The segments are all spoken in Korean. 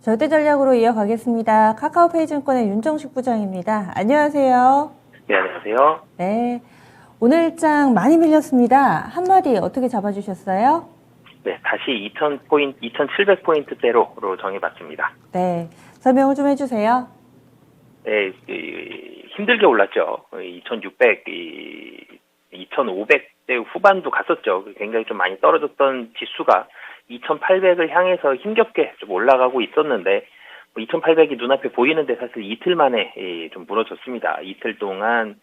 절대 전략으로 이어가겠습니다. 카카오페이 증권의 윤정식 부장입니다. 안녕하세요. 네, 안녕하세요. 네. 오늘 일장 많이 밀렸습니다. 한마디 어떻게 잡아주셨어요? 네, 다시 2,000포인트, 2,700포인트대로 정해봤습니다. 네. 설명을 좀 해주세요. 네, 힘들게 올랐죠. 2,600, 2,500대 후반도 갔었죠. 굉장히 좀 많이 떨어졌던 지수가 2,800을 향해서 힘겹게 좀 올라가고 있었는데, 2,800이 눈앞에 보이는데 사실 이틀 만에 좀 무너졌습니다. 이틀 동안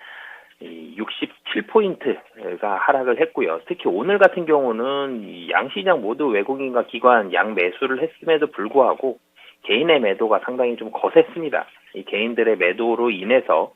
67포인트가 하락을 했고요. 특히 오늘 같은 경우는 양시장 모두 외국인과 기관 양 매수를 했음에도 불구하고 개인의 매도가 상당히 좀 거셌습니다. 이 개인들의 매도로 인해서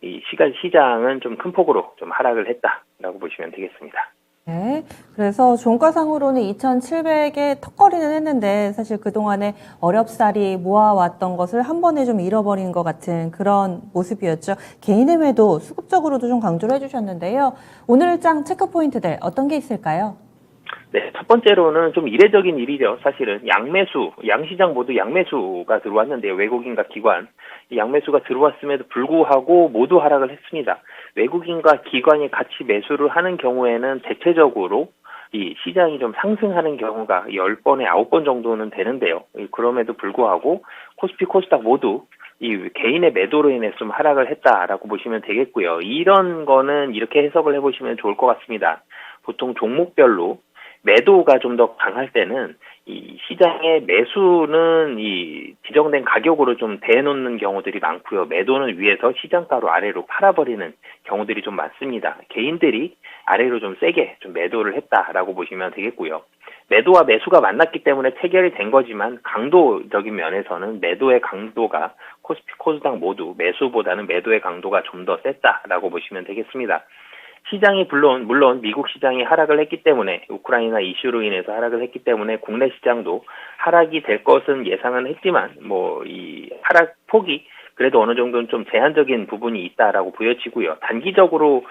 이 시장은 좀 큰 폭으로 좀 하락을 했다라고 보시면 되겠습니다. 네. 그래서 종가상으로는 2,700에 턱걸이는 했는데 사실 그동안에 어렵사리 모아왔던 것을 한 번에 좀 잃어버린 것 같은 그런 모습이었죠. 개인의 매도 수급적으로도 좀 강조를 해주셨는데요. 오늘 일장 체크포인트들 어떤 게 있을까요? 네, 첫 번째로는 좀 이례적인 일이죠. 사실은 양매수, 양시장 모두 양매수가 들어왔는데요. 외국인과 기관. 이 양매수가 들어왔음에도 불구하고 모두 하락을 했습니다. 외국인과 기관이 같이 매수를 하는 경우에는 대체적으로 이 시장이 좀 상승하는 경우가 10번에 9번 정도는 되는데요. 그럼에도 불구하고 코스피, 코스닥 모두 이 개인의 매도로 인해서 좀 하락을 했다라고 보시면 되겠고요. 이런 거는 이렇게 해석을 해보시면 좋을 것 같습니다. 보통 종목별로 매도가 좀 더 강할 때는 이 시장의 매수는 이 지정된 가격으로 좀 대놓는 경우들이 많고요. 매도는 위에서 시장가로 아래로 팔아버리는 경우들이 좀 많습니다. 개인들이 아래로 좀 세게 좀 매도를 했다라고 보시면 되겠고요. 매도와 매수가 만났기 때문에 체결이 된 거지만 강도적인 면에서는 매도의 강도가 코스피, 코스닥 모두 매수보다는 매도의 강도가 좀 더 셌다라고 보시면 되겠습니다. 시장이 물론 미국 시장이 하락을 했기 때문에 우크라이나 이슈로 인해서 하락을 했기 때문에 국내 시장도 하락이 될 것은 예상은 했지만 이 하락 폭이 그래도 어느 정도는 좀 제한적인 부분이 있다라고 보여지고요. 단기적으로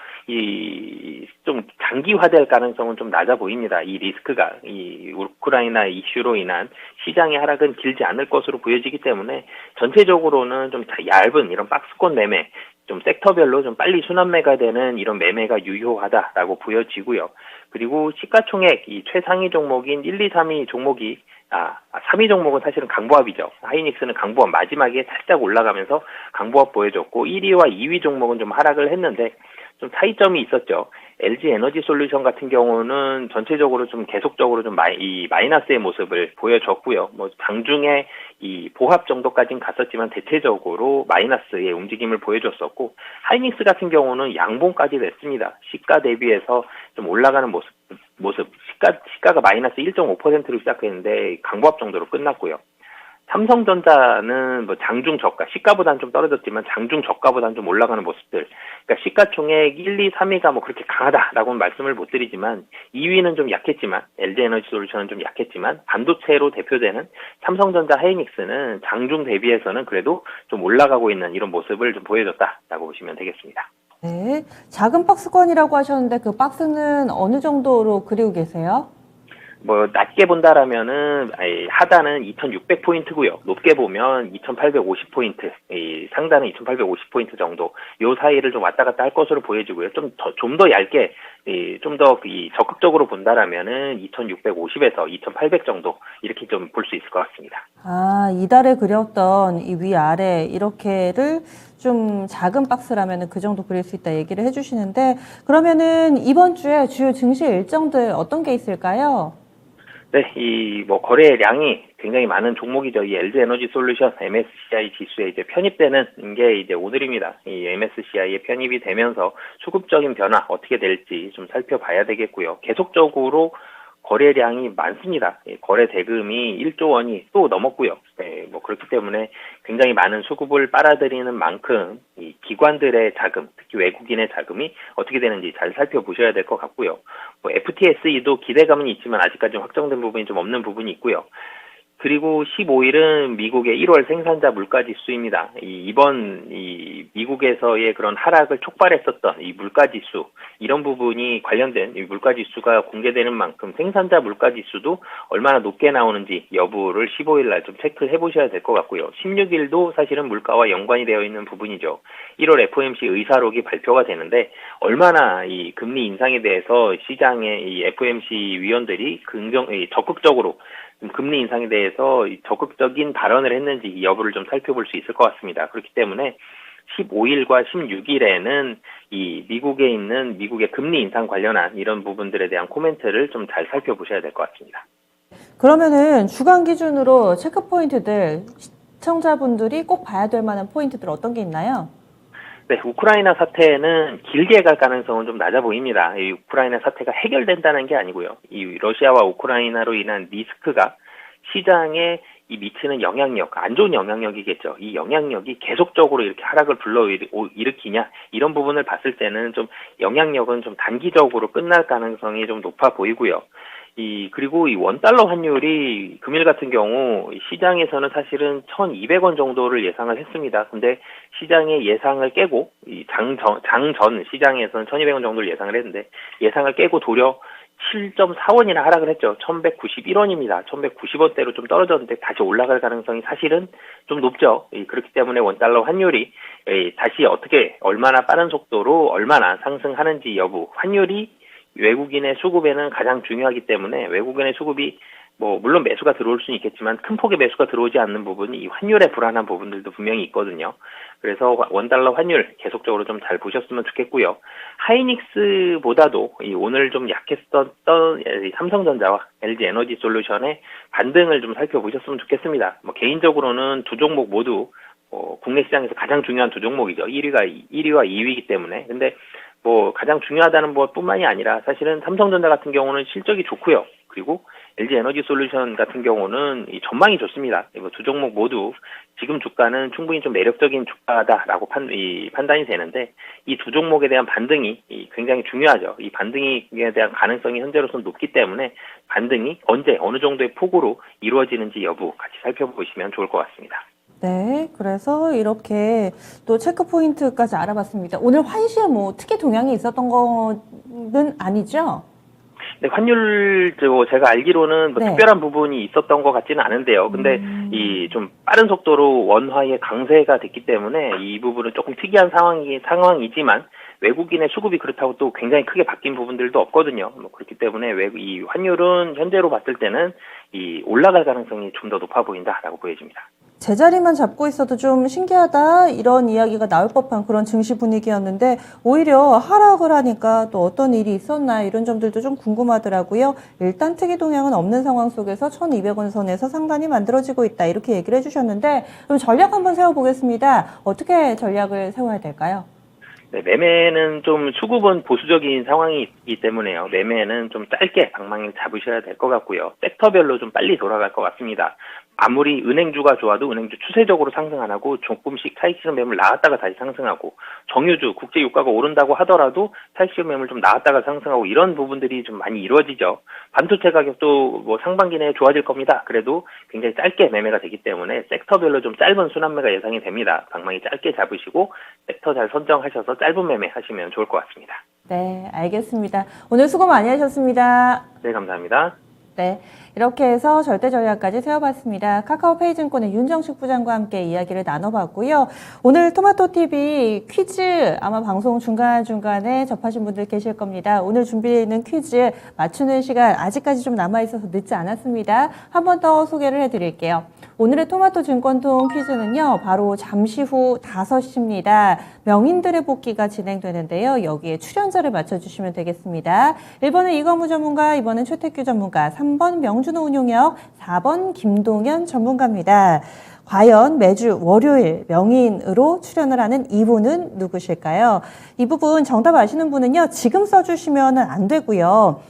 좀 장기화될 가능성은 좀 낮아 보입니다. 이 리스크가 이 우크라이나 이슈로 인한 시장의 하락은 길지 않을 것으로 보여지기 때문에 전체적으로는 좀 얇은 이런 박스권 매매 좀 섹터별로 좀 빨리 순환매가 되는 이런 매매가 유효하다라고 보여지고요. 그리고 시가총액 이 최상위 종목인 1, 2, 3위 종목이 3위 종목은 사실은 강보합이죠. 하이닉스는 강보합 마지막에 살짝 올라가면서 강보합 보여줬고 1위와 2위 종목은 좀 하락을 했는데 좀 차이점이 있었죠. LG 에너지 솔루션 같은 경우는 전체적으로 좀 계속적으로 좀 마이너스의 모습을 보여줬고요. 장중에 이 보합 정도까지는 갔었지만 대체적으로 마이너스의 움직임을 보여줬었고 하이닉스 같은 경우는 양봉까지 냈습니다. 시가 대비해서 좀 올라가는 모습 시가가 마이너스 1.5%로 시작했는데 강보합 정도로 끝났고요. 삼성전자는 장중 저가, 시가보다는 좀 떨어졌지만 장중 저가보다는 좀 올라가는 모습들. 그러니까 시가총액 1, 2, 3위가 그렇게 강하다라고는 말씀을 못 드리지만 2위는 좀 약했지만 LG 에너지 솔루션은 좀 약했지만 반도체로 대표되는 삼성전자, 하이닉스는 장중 대비해서는 그래도 좀 올라가고 있는 이런 모습을 좀 보여줬다라고 보시면 되겠습니다. 네. 작은 박스권이라고 하셨는데 그 박스는 어느 정도로 그리고 계세요? 낮게 본다라면은, 하단은 2,600포인트고요. 높게 보면 2,850포인트, 상단은 2,850포인트 정도, 요 사이를 좀 왔다 갔다 할 것으로 보여지고요. 좀 더 얇게, 좀 더 적극적으로 본다라면은 2,650에서 2,800 정도, 이렇게 좀 볼 수 있을 것 같습니다. 이달에 그렸던 이 위아래 이렇게를 좀 작은 박스라면 그 정도 그릴 수 있다 얘기를 해주시는데 그러면은 이번 주에 주요 증시 일정들 어떤 게 있을까요? 네, 거래량이 굉장히 많은 종목이죠. 이 LG 에너지 솔루션 MSCI 지수에 이제 편입되는 게 이제 오늘입니다. 이 MSCI에 편입이 되면서 수급적인 변화 어떻게 될지 좀 살펴봐야 되겠고요. 계속적으로 거래량이 많습니다. 거래 대금이 1조 원이 또 넘었고요. 그렇기 때문에 굉장히 많은 수급을 빨아들이는 만큼 이 기관들의 자금, 특히 외국인의 자금이 어떻게 되는지 잘 살펴보셔야 될 것 같고요. FTSE도 기대감은 있지만 아직까지 확정된 부분이 좀 없는 부분이 있고요. 그리고 15일은 미국의 1월 생산자 물가지수입니다. 이번 미국에서의 그런 하락을 촉발했었던 이 물가지수, 이런 부분이 관련된 이 물가지수가 공개되는 만큼 생산자 물가지수도 얼마나 높게 나오는지 여부를 15일 날 좀 체크해 보셔야 될 것 같고요. 16일도 사실은 물가와 연관이 되어 있는 부분이죠. 1월 FOMC 의사록이 발표가 되는데 얼마나 이 금리 인상에 대해서 시장의 이 FOMC 위원들이 적극적으로 금리 인상에 대해서 적극적인 발언을 했는지 여부를 좀 살펴볼 수 있을 것 같습니다. 그렇기 때문에 15일과 16일에는 이 미국에 있는 미국의 금리 인상 관련한 이런 부분들에 대한 코멘트를 좀 잘 살펴보셔야 될 것 같습니다. 그러면은 주간 기준으로 체크 포인트들 시청자분들이 꼭 봐야 될 만한 포인트들 어떤 게 있나요? 네, 우크라이나 사태는 길게 갈 가능성은 좀 낮아 보입니다. 이 우크라이나 사태가 해결된다는 게 아니고요. 이 러시아와 우크라이나로 인한 리스크가 시장에 이 미치는 영향력, 안 좋은 영향력이겠죠. 이 영향력이 계속적으로 이렇게 하락을 일으키냐, 이런 부분을 봤을 때는 좀 영향력은 좀 단기적으로 끝날 가능성이 좀 높아 보이고요. 그리고 이 원달러 환율이 금일 같은 경우 시장에서는 사실은 1,200원 정도를 예상을 했습니다. 근데 시장의 예상을 깨고 장전 시장에서는 1,200원 정도를 예상을 했는데 예상을 깨고 도려 7.4원이나 하락을 했죠. 1,191원입니다. 1,190원대로 좀 떨어졌는데 다시 올라갈 가능성이 사실은 좀 높죠. 그렇기 때문에 원달러 환율이 다시 얼마나 빠른 속도로 얼마나 상승하는지 여부, 환율이 외국인의 수급에는 가장 중요하기 때문에 외국인의 수급이 물론 매수가 들어올 수는 있겠지만 큰 폭의 매수가 들어오지 않는 부분이 이 환율의 불안한 부분들도 분명히 있거든요. 그래서 원달러 환율 계속적으로 좀 잘 보셨으면 좋겠고요. 하이닉스보다도 오늘 좀 약했었던 삼성전자와 LG에너지솔루션의 반등을 좀 살펴보셨으면 좋겠습니다. 개인적으로는 두 종목 모두 국내 시장에서 가장 중요한 두 종목이죠. 1위와 2위이기 때문에. 근데 가장 중요하다는 것뿐만이 아니라 사실은 삼성전자 같은 경우는 실적이 좋고요. 그리고 LG에너지솔루션 같은 경우는 전망이 좋습니다. 두 종목 모두 지금 주가는 충분히 좀 매력적인 주가다라고 판단이 되는데 이 두 종목에 대한 반등이 굉장히 중요하죠. 이 반등에 대한 가능성이 현재로서는 높기 때문에 반등이 언제 어느 정도의 폭으로 이루어지는지 여부 같이 살펴보시면 좋을 것 같습니다. 네, 그래서 이렇게 또 체크 포인트까지 알아봤습니다. 오늘 환시에 특이 동향이 있었던 거는 아니죠? 네, 환율, 제가 알기로는 네. 특별한 부분이 있었던 것 같지는 않은데요. 근데 좀 빠른 속도로 원화의 강세가 됐기 때문에 이 부분은 조금 특이한 상황이지만 외국인의 수급이 그렇다고 또 굉장히 크게 바뀐 부분들도 없거든요. 그렇기 때문에 이 환율은 현재로 봤을 때는 올라갈 가능성이 좀 더 높아 보인다라고 보여집니다. 제자리만 잡고 있어도 좀 신기하다 이런 이야기가 나올 법한 그런 증시 분위기였는데 오히려 하락을 하니까 또 어떤 일이 있었나 이런 점들도 좀 궁금하더라고요. 일단 특이 동향은 없는 상황 속에서 1,200원 선에서 상단이 만들어지고 있다 이렇게 얘기를 해주셨는데 그럼 전략 한번 세워보겠습니다. 어떻게 전략을 세워야 될까요? 네, 매매는 좀 수급은 보수적인 상황이 있기 때문에요. 매매는 좀 짧게 방망이를 잡으셔야 될 것 같고요. 섹터별로 좀 빨리 돌아갈 것 같습니다. 아무리 은행주가 좋아도 은행주 추세적으로 상승 안 하고 조금씩 차익실현 매물 나왔다가 다시 상승하고 정유주, 국제 유가가 오른다고 하더라도 차익실현 매물 좀 나왔다가 상승하고 이런 부분들이 좀 많이 이루어지죠. 반도체 가격도 상반기 내에 좋아질 겁니다. 그래도 굉장히 짧게 매매가 되기 때문에 섹터별로 좀 짧은 순환매가 예상이 됩니다. 방망이 짧게 잡으시고 섹터 잘 선정하셔서 짧은 매매 하시면 좋을 것 같습니다. 네, 알겠습니다. 오늘 수고 많이 하셨습니다. 네, 감사합니다. 네, 이렇게 해서 절대 전략까지 세워봤습니다. 카카오페이증권의 윤정식 부장과 함께 이야기를 나눠봤고요. 오늘 토마토TV 퀴즈 아마 방송 중간중간에 접하신 분들 계실 겁니다. 오늘 준비되어 있는 퀴즈 맞추는 시간 아직까지 좀 남아있어서 늦지 않았습니다. 한 번 더 소개를 해드릴게요. 오늘의 토마토 증권통 퀴즈는요, 바로 잠시 후 5시입니다. 명인들의 복귀가 진행되는데요. 여기에 출연자를 맞춰주시면 되겠습니다. 1번은 이건무 전문가, 2번은 최태규 전문가, 3번 명준호 운용역, 4번 김동현 전문가입니다. 과연 매주 월요일 명인으로 출연을 하는 이분은 누구실까요? 이 부분 정답 아시는 분은요, 지금 써주시면 안 되고요.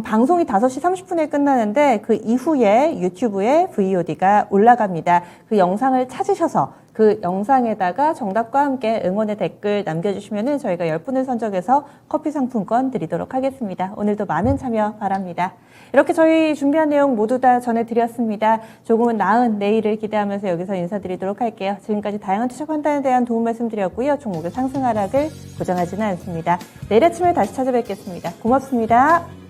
방송이 5시 30분에 끝나는데 그 이후에 유튜브에 VOD가 올라갑니다. 그 영상을 찾으셔서 그 영상에다가 정답과 함께 응원의 댓글 남겨주시면 저희가 10분을 선정해서 커피 상품권 드리도록 하겠습니다. 오늘도 많은 참여 바랍니다. 이렇게 저희 준비한 내용 모두 다 전해드렸습니다. 조금은 나은 내일을 기대하면서 여기서 인사드리도록 할게요. 지금까지 다양한 투자 판단에 대한 도움 말씀드렸고요. 종목의 상승 하락을 고정하지는 않습니다. 내일 아침에 다시 찾아뵙겠습니다. 고맙습니다.